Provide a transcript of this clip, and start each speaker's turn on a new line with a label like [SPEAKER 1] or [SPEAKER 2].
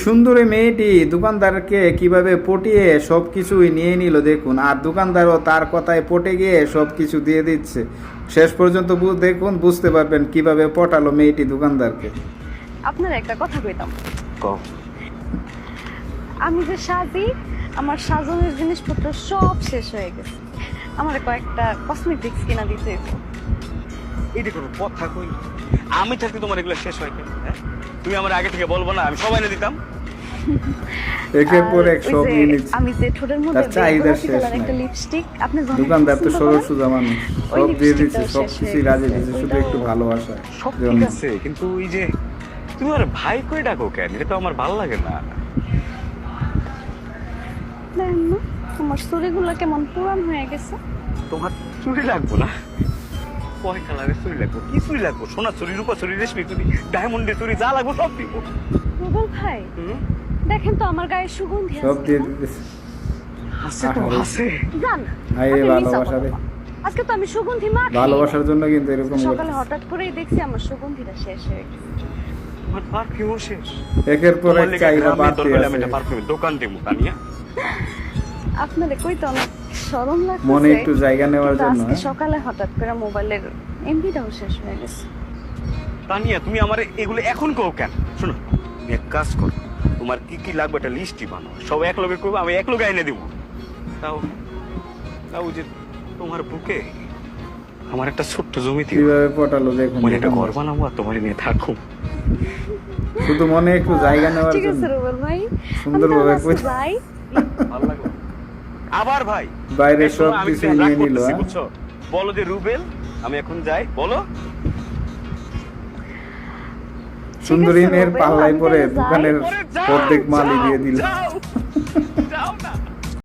[SPEAKER 1] সুন্দরী মেয়েটি দোকানদারকে কিভাবে পটিয়ে সবকিছুই নিয়ে নিল দেখুন, আর দোকানদারও তার কথায় পটে গিয়ে সবকিছু দিয়ে দিচ্ছে। শেষ পর্যন্ত দেখুন, বুঝতে পারবেন কিভাবে পটালো মেয়েটি দোকানদারকে।
[SPEAKER 2] আপনার একটা কথা কইতাম,
[SPEAKER 3] কও।
[SPEAKER 2] আমি যে সাজি, আমার সাজানোর জিনিসপত্র সব শেষ হয়ে গেছে। আমার কয়েকটা কসমেটিক্স কিনা দিতে হইব।
[SPEAKER 3] এইটা কোনো কথা কই? আমি থাকতে তোমার এগুলো শেষ হয় কেন? হ্যাঁ, তুমি আমার আগে থেকে বলবো না, আমি সবাই এনে দিতাম।
[SPEAKER 1] একের পর এক
[SPEAKER 2] ওই
[SPEAKER 1] সব
[SPEAKER 2] যে
[SPEAKER 1] নিয়ে নিচ্ছে।
[SPEAKER 2] আমি যে ঠোঁটের মধ্যে
[SPEAKER 1] তার চাহিদা
[SPEAKER 2] গোলাপি
[SPEAKER 1] শেষ
[SPEAKER 2] কালার
[SPEAKER 1] নাই।
[SPEAKER 2] একটা লিপস্টিক, আপনি জানেন
[SPEAKER 1] দোকানদার তো
[SPEAKER 2] পছন্দ
[SPEAKER 1] সরল
[SPEAKER 2] করেন?
[SPEAKER 1] সোজা মানুষ,
[SPEAKER 2] ওই
[SPEAKER 1] সব দিয়ে দিচ্ছে,
[SPEAKER 2] লিপস্টিকটাও
[SPEAKER 1] সব
[SPEAKER 2] শেষ
[SPEAKER 1] কিছুই
[SPEAKER 2] হয়ে
[SPEAKER 1] রাজি
[SPEAKER 2] গেছে।
[SPEAKER 1] দিচ্ছে, শুধু
[SPEAKER 2] ওইটাও-
[SPEAKER 1] একটু ভালোবাসা।
[SPEAKER 3] সব ঠিক আছে, কিন্তু ওই যে তুমি আমার ভাই করে ডাকো কেন? এটা তো আমার ভালো লাগে না।
[SPEAKER 2] দেখেন না, আমার চুড়িগুলো কেমন পুরান হয়ে গেছে।
[SPEAKER 3] তোমার চুরি লাগবো না? কয় কালারের চুরি লাগবো? কি চুরি লাগবো? সোনা চুরি, রূপা চুরি, রেশমি চুরি, ডায়মন্ডের চুরি, যা লাগবো সব দিব।
[SPEAKER 2] রুবেল ভাই, দেখেন তো আমার গায়ে সুগন্ধি
[SPEAKER 1] সব
[SPEAKER 2] আছে
[SPEAKER 1] দিয়ে
[SPEAKER 2] কিনা?
[SPEAKER 1] দিতেছে।
[SPEAKER 3] আছে তো আছে।
[SPEAKER 2] জান,
[SPEAKER 1] হায় রে
[SPEAKER 2] আপনি মিছা
[SPEAKER 1] ভালোবাসা রে।
[SPEAKER 2] কথা বলেন। আজকে তো আমি সুগন্ধি মাখি।
[SPEAKER 1] ভালোবাসার জন্য কিন্তু এরকম
[SPEAKER 2] সকালে
[SPEAKER 1] করতেছে।
[SPEAKER 2] হঠাৎ করেই দেখছি আমার সুগন্ধিটা শেষ হয়ে গেছে।
[SPEAKER 3] তোমার পারফিউমও শেষ।
[SPEAKER 1] একের পর
[SPEAKER 3] তোমার
[SPEAKER 1] এক
[SPEAKER 3] লেগে
[SPEAKER 1] চাহিদা
[SPEAKER 3] গ্রামের
[SPEAKER 1] বাড়তে
[SPEAKER 3] দরকার হলে আমি
[SPEAKER 1] আছে।
[SPEAKER 3] একটা পারফিউমের দোকান দেবো, তানিয়া।
[SPEAKER 2] আপনাদের কই তো অনেক শরম লাগছে।
[SPEAKER 1] মনে একটু জায়গা নেওয়ার জন্য,
[SPEAKER 2] আজকে
[SPEAKER 1] হ্যাঁ?
[SPEAKER 2] সকালে হঠাৎ করে মোবাইলের এমবিটাও শেষ হয়ে গেছে।
[SPEAKER 3] তানিয়া, তুমি আমার এগুলো এখন কও কেন? শোনো, তুমি এক কাজ করো, তোমার কি কি লাগবে একটা লিস্টই বানাও, সব এক লগে করবো, আমি এক লগে এনে দেবো। তাও তাও যে তোমার বুকে আমার একটা ছোট্ট জমি দিও,
[SPEAKER 1] কিভাবে পটালো দেখুন।
[SPEAKER 3] মানে একটা ঘর বানাবো আর তোমার নিয়ে থাকো।
[SPEAKER 1] শুধু মনে একটু জায়গা নেওয়ার
[SPEAKER 2] ঠিক
[SPEAKER 1] জন্য
[SPEAKER 2] আছে রুবেল ভাই,
[SPEAKER 1] সুন্দরভাবে
[SPEAKER 2] আমি তাহলে আজকে যাই।
[SPEAKER 3] ভালো লাগলো। আবার ভাই
[SPEAKER 1] বাইরে
[SPEAKER 3] এই শোনো,
[SPEAKER 1] সব
[SPEAKER 3] আমি
[SPEAKER 1] কিছু
[SPEAKER 3] রাগ
[SPEAKER 1] নিয়ে নিল,
[SPEAKER 3] করতেছি,
[SPEAKER 1] হ্যাঁ?
[SPEAKER 3] বুঝছো? বলো যে রুবেল, আমি এখন যাই, বলো।
[SPEAKER 1] সুন্দরী
[SPEAKER 2] ঠিক আছে
[SPEAKER 1] মেয়ের
[SPEAKER 2] রুবেল,
[SPEAKER 1] পাল্লায়
[SPEAKER 2] আমি
[SPEAKER 1] পরে
[SPEAKER 2] তাহলে যাই।
[SPEAKER 1] দোকানের
[SPEAKER 3] ওরে যাও,
[SPEAKER 1] অর্ধেক মালই
[SPEAKER 3] যাও,
[SPEAKER 1] দিয়ে দিল।
[SPEAKER 3] যাও।